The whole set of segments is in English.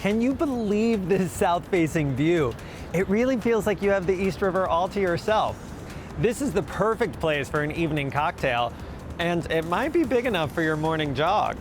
Can you believe this south-facing view? It really feels like you have the East River all to yourself. This is the perfect place for an evening cocktail, and it might be big enough for your morning jog.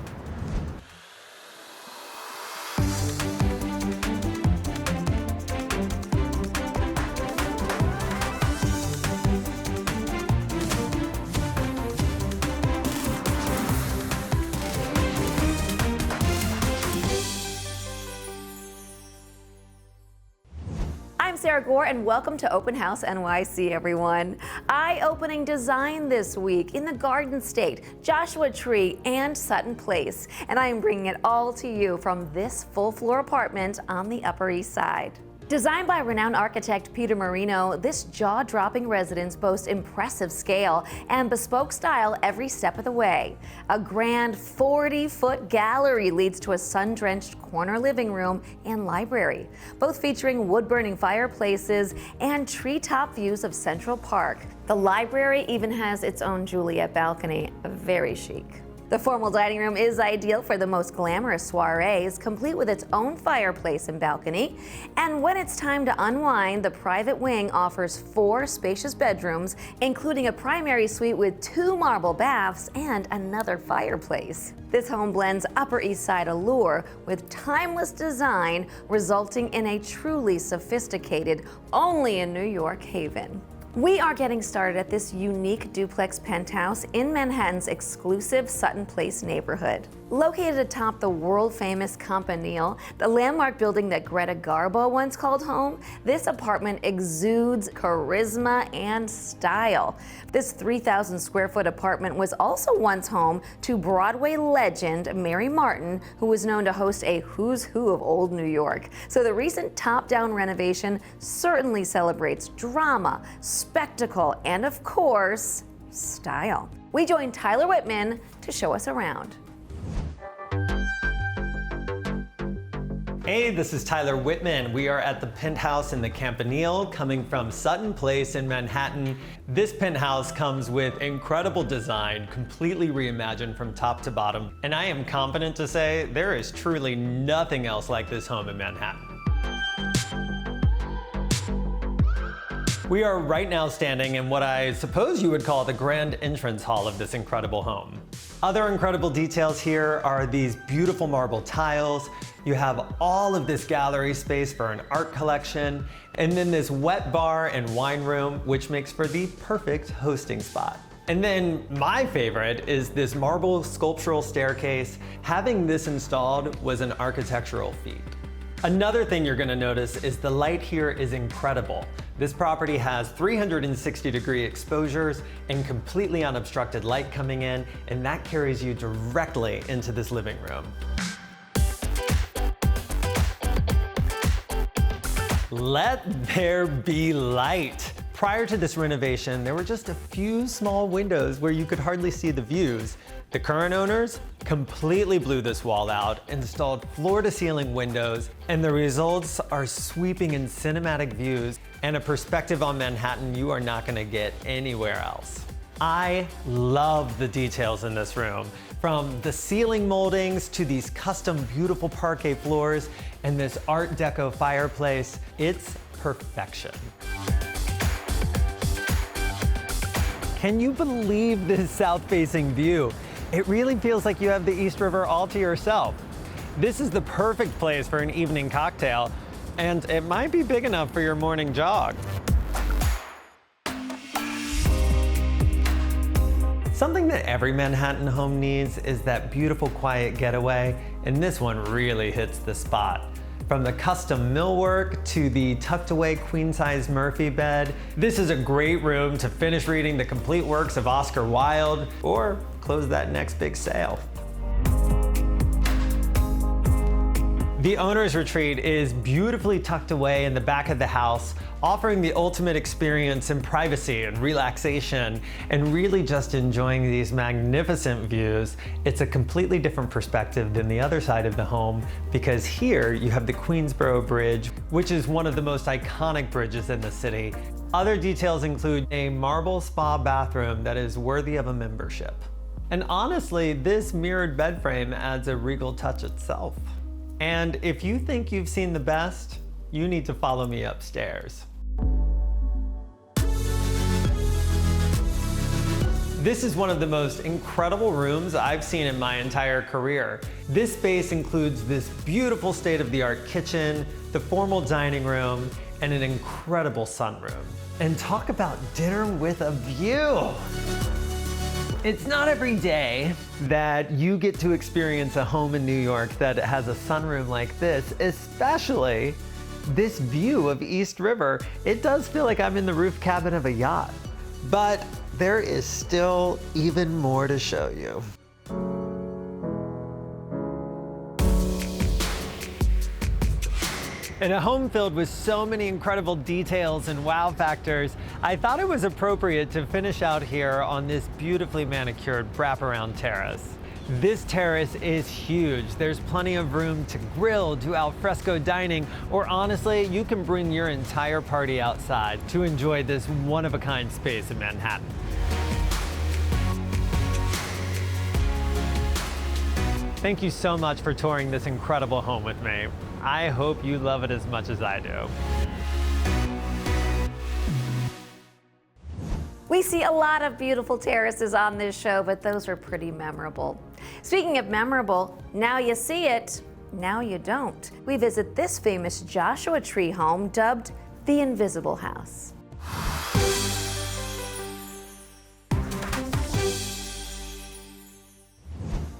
I'm Sara Gore and welcome to Open House NYC, everyone. Eye-opening design this week in the Garden State, Joshua Tree, and Sutton Place. And I am bringing it all to you from this full-floor apartment on the Upper East Side. Designed by renowned architect Peter Marino, this jaw-dropping residence boasts impressive scale and bespoke style every step of the way. A grand 40-foot gallery leads to a sun-drenched corner living room and library, both featuring wood-burning fireplaces and treetop views of Central Park. The library even has its own Juliet balcony, very chic. The formal dining room is ideal for the most glamorous soirees, complete with its own fireplace and balcony. And when it's time to unwind, the private wing offers 4 spacious bedrooms, including a primary suite with 2 marble baths and another fireplace. This home blends Upper East Side allure with timeless design, resulting in a truly sophisticated, only in New York haven. We are getting started at this unique duplex penthouse in Manhattan's exclusive Sutton Place neighborhood. Located atop the world-famous Campanile, the landmark building that Greta Garbo once called home, this apartment exudes charisma and style. This 3,000 square foot apartment was also once home to Broadway legend Mary Martin, who was known to host a who's who of old New York. So the recent top-down renovation certainly celebrates drama, spectacle, and of course, style. We joined Tyler Whitman to show us around. Hey, this is Tyler Whitman. We are at the penthouse in the Campanile, coming from Sutton Place in Manhattan. This penthouse comes with incredible design, completely reimagined from top to bottom. And I am confident to say there is truly nothing else like this home in Manhattan. We are right now standing in what I suppose you would call the grand entrance hall of this incredible home. Other incredible details here are these beautiful marble tiles. You have all of this gallery space for an art collection, and then this wet bar and wine room, which makes for the perfect hosting spot. And then my favorite is this marble sculptural staircase. Having this installed was an architectural feat. Another thing you're gonna notice is the light here is incredible. This property has 360-degree exposures and completely unobstructed light coming in, and that carries you directly into this living room. Let there be light. Prior to this renovation, there were just a few small windows where you could hardly see the views. The current owners completely blew this wall out, installed floor-to-ceiling windows, and the results are sweeping and cinematic views and a perspective on Manhattan you are not gonna get anywhere else. I love the details in this room, from the ceiling moldings to these custom beautiful parquet floors and this Art Deco fireplace. It's perfection. Can you believe this south-facing view? It really feels like you have the East River all to yourself. This is the perfect place for an evening cocktail, and it might be big enough for your morning jog. Something that every Manhattan home needs is that beautiful quiet getaway, and this one really hits the spot. From the custom millwork to the tucked away queen-size Murphy bed, this is a great room to finish reading the complete works of Oscar Wilde or close that next big sale. The owner's retreat is beautifully tucked away in the back of the house, offering the ultimate experience in privacy and relaxation, and really just enjoying these magnificent views. It's a completely different perspective than the other side of the home, because here you have the Queensboro Bridge, which is one of the most iconic bridges in the city. Other details include a marble spa bathroom that is worthy of a membership. And honestly, this mirrored bed frame adds a regal touch itself. And if you think you've seen the best, you need to follow me upstairs. This is one of the most incredible rooms I've seen in my entire career. This space includes this beautiful state-of-the-art kitchen, the formal dining room, and an incredible sunroom. And talk about dinner with a view! It's not every day that you get to experience a home in New York that has a sunroom like this, especially this view of East River. It does feel like I'm in the roof cabin of a yacht. But there is still even more to show you. In a home filled with so many incredible details and wow factors, I thought it was appropriate to finish out here on this beautifully manicured wraparound terrace. This terrace is huge. There's plenty of room to grill, do alfresco dining, or honestly, you can bring your entire party outside to enjoy this one-of-a-kind space in Manhattan. Thank you so much for touring this incredible home with me. I hope you love it as much as I do. We see a lot of beautiful terraces on this show, but those are pretty memorable. Speaking of memorable, now you see it, now you don't. We visit this famous Joshua Tree home dubbed the Invisible House.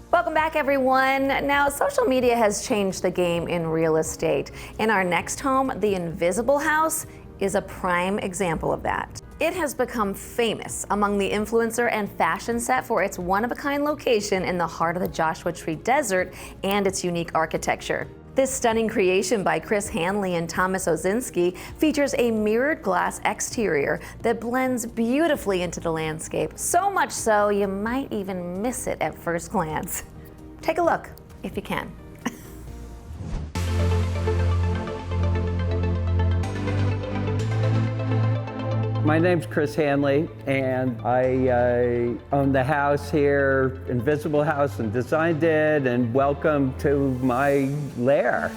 Welcome back, everyone. Now, social media has changed the game in real estate. In our next home, the Invisible House is a prime example of that. It has become famous among the influencer and fashion set for its one-of-a-kind location in the heart of the Joshua Tree Desert and its unique architecture. This stunning creation by Chris Hanley and Thomas Ozinski features a mirrored glass exterior that blends beautifully into the landscape, so much so you might even miss it at first glance. Take a look, if you can. My name's Chris Hanley, and I own the house here, Invisible House, and designed it, and welcome to my lair.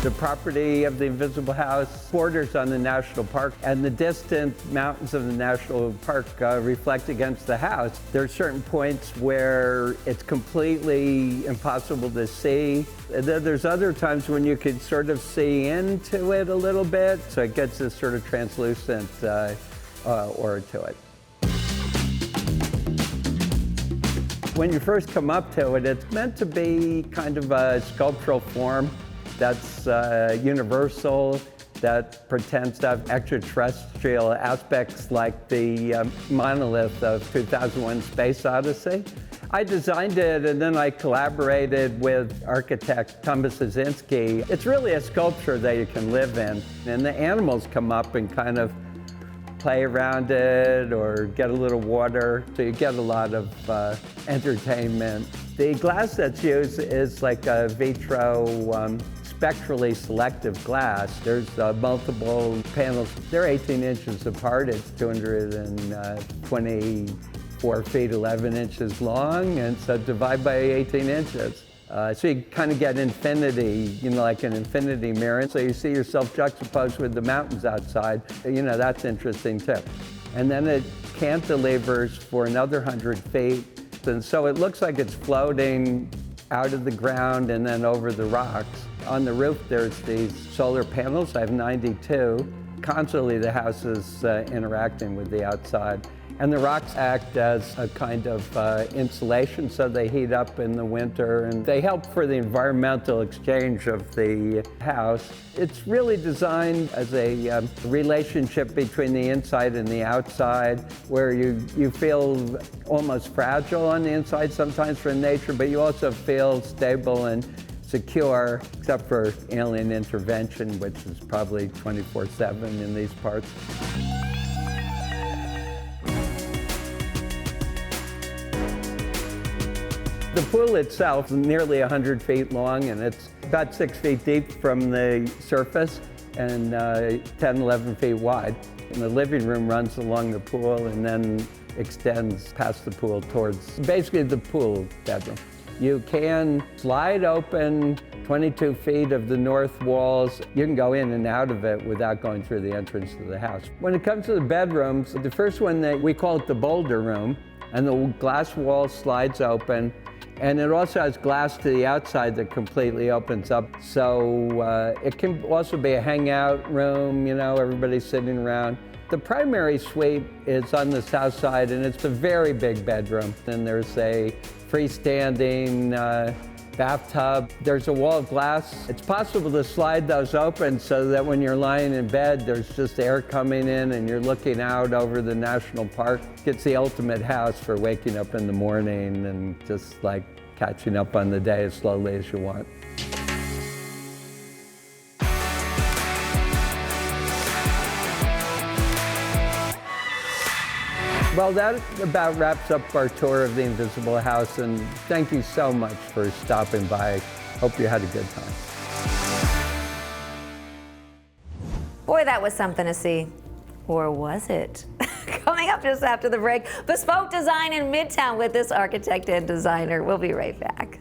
The property of the Invisible House borders on the National Park, and the distant mountains of the National Park reflect against the house. There are certain points where it's completely impossible to see. There's other times when you could sort of see into it a little bit, so it gets this sort of translucent aura to it. When you first come up to it, it's meant to be kind of a sculptural form that's universal, that pretends to have extraterrestrial aspects like the monolith of 2001: Space Odyssey. I designed it, and then I collaborated with architect Thomas Ozinski. It's really a sculpture that you can live in, and the animals come up and kind of play around it or get a little water, so you get a lot of entertainment. The glass that's used is like a vitro spectrally selective glass. There's multiple panels. They're 18 inches apart. It's 224 feet, 11 inches long, and so divide by 18 inches. So you kind of get infinity, like an infinity mirror. So you see yourself juxtaposed with the mountains outside. That's interesting too. And then it cantilevers for another 100 feet. And so it looks like it's floating out of the ground and then over the rocks. On the roof, there's these solar panels. I have 92. Constantly, the house is interacting with the outside. And the rocks act as a kind of insulation, so they heat up in the winter, and they help for the environmental exchange of the house. It's really designed as a relationship between the inside and the outside, where you feel almost fragile on the inside sometimes from nature, but you also feel stable and secure, except for alien intervention, which is probably 24/7 in these parts. The pool itself is nearly 100 feet long, and it's about 6 feet deep from the surface and 10, 11 feet wide. And the living room runs along the pool, and then extends past the pool towards basically the pool bedroom. You can slide open 22 feet of the north walls. You can go in and out of it without going through the entrance to the house. When it comes to the bedrooms, the first one, we call it the boulder room, and the glass wall slides open. And it also has glass to the outside that completely opens up. So it can also be a hangout room, you know, everybody's sitting around. The primary suite is on the south side, and it's a very big bedroom. And there's a freestanding bathtub. There's a wall of glass. It's possible to slide those open so that when you're lying in bed, there's just air coming in and you're looking out over the national park. It's the ultimate house for waking up in the morning and just like catching up on the day as slowly as you want. Well, that about wraps up our tour of the Invisible House, and thank you so much for stopping by. Hope you had a good time. Boy, that was something to see. Or was it? Coming up just after the break, bespoke design in Midtown with this architect and designer. We'll be right back.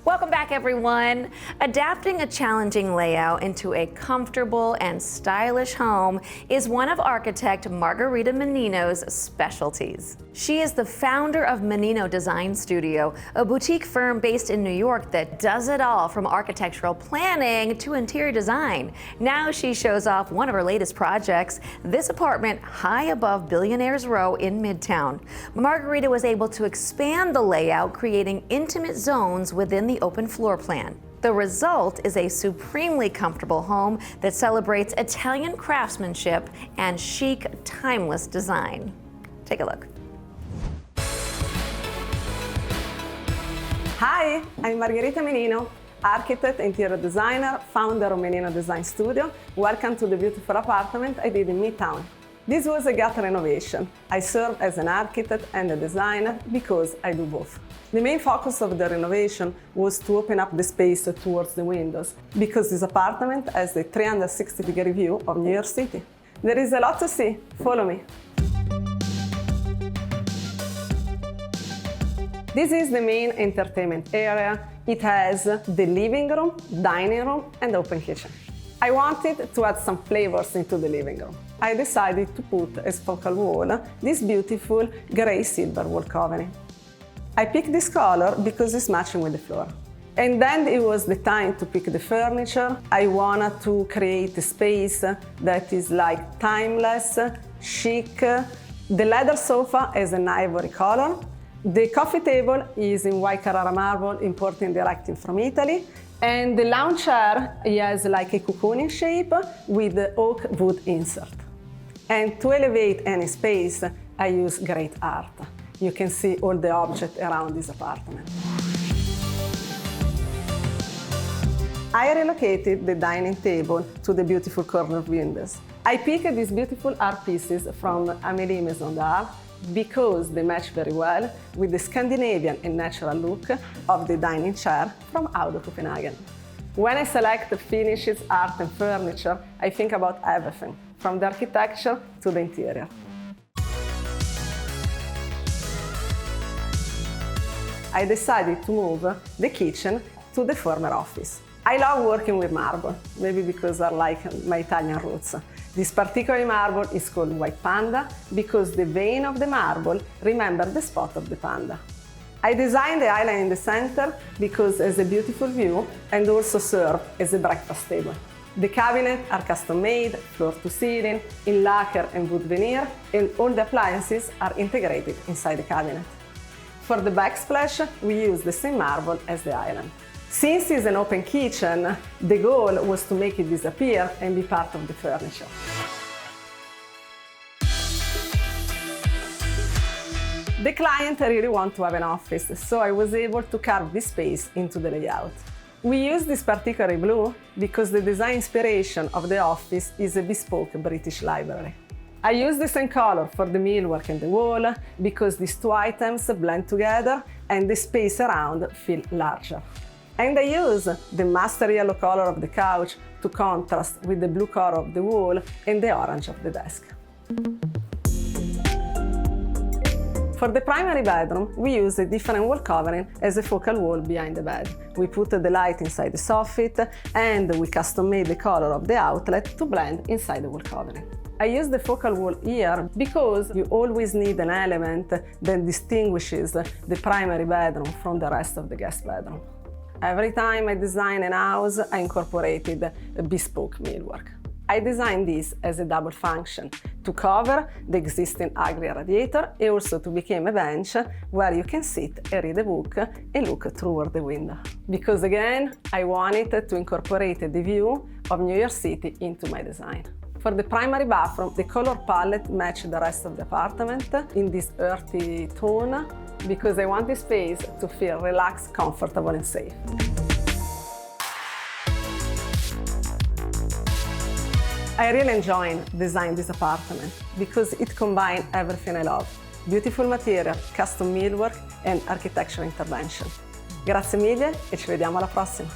Welcome back, everyone. Adapting a challenging layout into a comfortable and stylish home is one of architect Margarita Menino's specialties. She is the founder of Menino Design Studio, a boutique firm based in New York that does it all from architectural planning to interior design. Now she shows off one of her latest projects, this apartment high above Billionaires Row in Midtown. Margarita was able to expand the layout, creating intimate zones within the open floor plan. The result is a supremely comfortable home that celebrates Italian craftsmanship and chic, timeless design. Take a look. Hi, I'm Margherita Menino, architect, interior designer, founder of Menino Design Studio. Welcome to the beautiful apartment I did in Midtown. This was a gut renovation. I serve as an architect and a designer because I do both. The main focus of the renovation was to open up the space towards the windows, because this apartment has a 360-degree view of New York City. There is a lot to see. Follow me. This is the main entertainment area. It has the living room, dining room, and open kitchen. I wanted to add some flavors into the living room. I decided to put as focal wall this beautiful gray silver wall covering. I picked this color because it's matching with the floor. And then it was the time to pick the furniture. I wanted to create a space that is like timeless, chic. The leather sofa is an ivory color. The coffee table is in white Carrara marble, imported directly from Italy. And the lounge chair has like a cocooning shape with the oak wood insert. And to elevate any space, I use great art. You can see all the objects around this apartment. I relocated the dining table to the beautiful corner windows. I picked these beautiful art pieces from Amélie Maison d'Art because they match very well with the Scandinavian and natural look of the dining chair from Audo Copenhagen. When I select finishes, art and furniture, I think about everything, from the architecture to the interior. I decided to move the kitchen to the former office. I love working with marble, maybe because I like my Italian roots. This particular marble is called White Panda because the vein of the marble remembers the spot of the panda. I designed the island in the center because it has a beautiful view and also serves as a breakfast table. The cabinets are custom made, floor to ceiling, in lacquer and wood veneer, and all the appliances are integrated inside the cabinet. For the backsplash, we use the same marble as the island. Since it's an open kitchen, the goal was to make it disappear and be part of the furniture. The client really wanted to have an office, so I was able to carve this space into the layout. We use this particular blue because the design inspiration of the office is a bespoke British library. I use the same color for the millwork and the wall because these two items blend together and the space around feels larger. And I use the master yellow color of the couch to contrast with the blue color of the wall and the orange of the desk. For the primary bedroom, we use a different wall covering as a focal wall behind the bed. We put the light inside the soffit and we custom made the color of the outlet to blend inside the wall covering. I use the focal wall here because you always need an element that distinguishes the primary bedroom from the rest of the guest bedroom. Every time I design a house, I incorporated a bespoke millwork. I designed this as a double function to cover the existing ugly radiator and also to become a bench where you can sit and read a book and look through the window. Because again, I wanted to incorporate the view of New York City into my design. For the primary bathroom, the color palette matched the rest of the apartment in this earthy tone because I want the space to feel relaxed, comfortable and safe. I really enjoy designing this apartment because it combines everything I love. Beautiful material, custom millwork and architectural intervention. Grazie mille e ci vediamo alla prossima!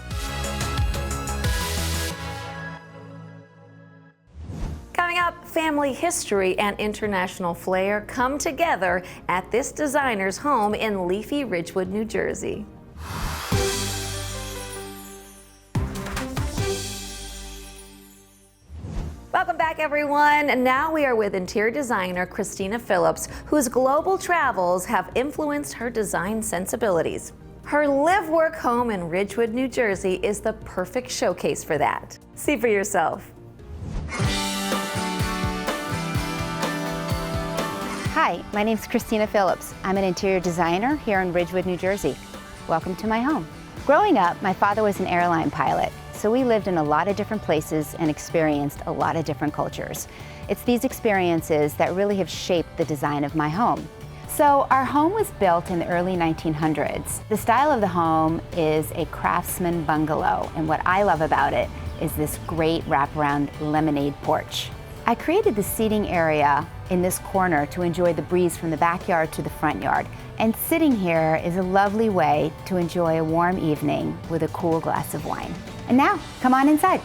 Coming up, family history and international flair come together at this designer's home in leafy Ridgewood, New Jersey. Welcome back, everyone. And now we are with interior designer Christina Phillips, whose global travels have influenced her design sensibilities. Her live-work home in Ridgewood, New Jersey is the perfect showcase for that. See for yourself. Hi, my name is Christina Phillips. I'm an interior designer here in Ridgewood, New Jersey. Welcome to my home. Growing up, my father was an airline pilot, so we lived in a lot of different places and experienced a lot of different cultures. It's these experiences that really have shaped the design of my home. So our home was built in the early 1900s. The style of the home is a craftsman bungalow, and what I love about it is this great wraparound lemonade porch. I created the seating area in this corner to enjoy the breeze from the backyard to the front yard. And sitting here is a lovely way to enjoy a warm evening with a cool glass of wine. And now, come on inside.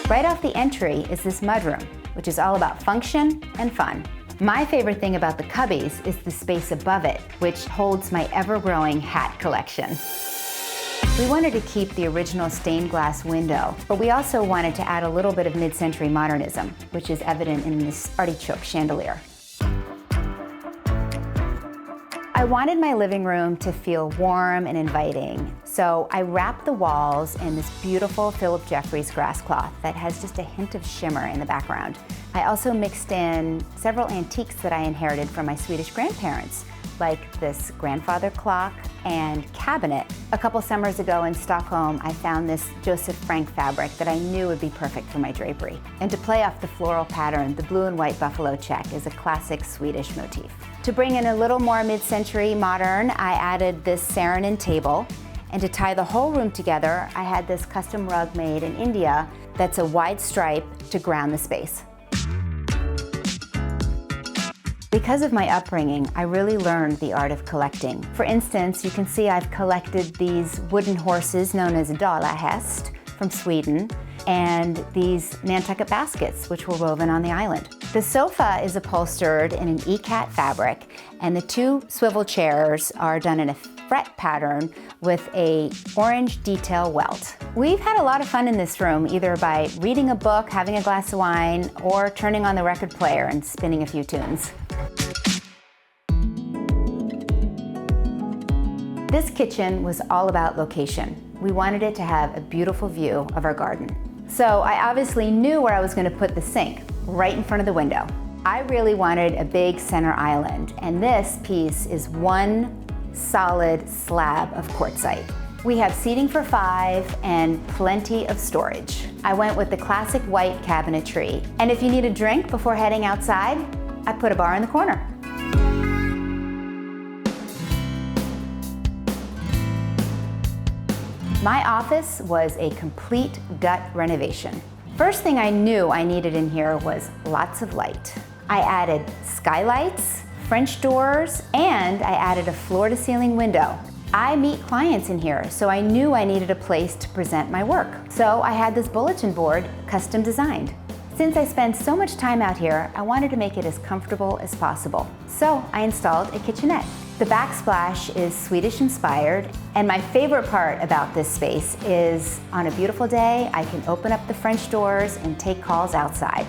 Right off the entry is this mudroom, which is all about function and fun. My favorite thing about the cubbies is the space above it, which holds my ever-growing hat collection. We wanted to keep the original stained glass window, but we also wanted to add a little bit of mid-century modernism, which is evident in this artichoke chandelier. I wanted my living room to feel warm and inviting, so I wrapped the walls in this beautiful Philip Jeffries grass cloth that has just a hint of shimmer in the background. I also mixed in several antiques that I inherited from my Swedish grandparents, like this grandfather clock and cabinet. A couple summers ago in Stockholm, I found this Joseph Frank fabric that I knew would be perfect for my drapery. And to play off the floral pattern, the blue and white buffalo check is a classic Swedish motif. To bring in a little more mid-century modern, I added this Saarinen table. And to tie the whole room together, I had this custom rug made in India that's a wide stripe to ground the space. Because of my upbringing, I really learned the art of collecting. For instance, you can see I've collected these wooden horses known as dalahäst from Sweden, and these Nantucket baskets, which were woven on the island. The sofa is upholstered in an ikat fabric, and the two swivel chairs are done in a fret pattern with a orange detail welt. We've had a lot of fun in this room, either by reading a book, having a glass of wine, or turning on the record player and spinning a few tunes. This kitchen was all about location. We wanted it to have a beautiful view of our garden. So I obviously knew where I was going to put the sink, right in front of the window. I really wanted a big center island, and this piece is one solid slab of quartzite. We have seating for 5 and plenty of storage. I went with the classic white cabinetry. And if you need a drink before heading outside, I put a bar in the corner. My office was a complete gut renovation. First thing I knew I needed in here was lots of light. I added skylights French doors, and I added a floor-to-ceiling window. I meet clients in here, so I knew I needed a place to present my work. So I had this bulletin board custom designed. Since I spend so much time out here, I wanted to make it as comfortable as possible. So I installed a kitchenette. The backsplash is Swedish inspired, and my favorite part about this space is on a beautiful day, I can open up the French doors and take calls outside.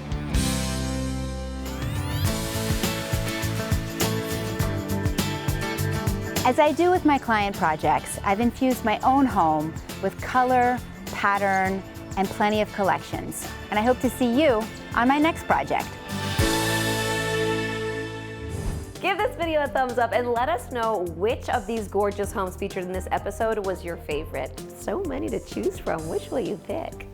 As I do with my client projects, I've infused my own home with color, pattern, and plenty of collections. And I hope to see you on my next project. Give this video a thumbs up and let us know which of these gorgeous homes featured in this episode was your favorite. So many to choose from. Which will you pick?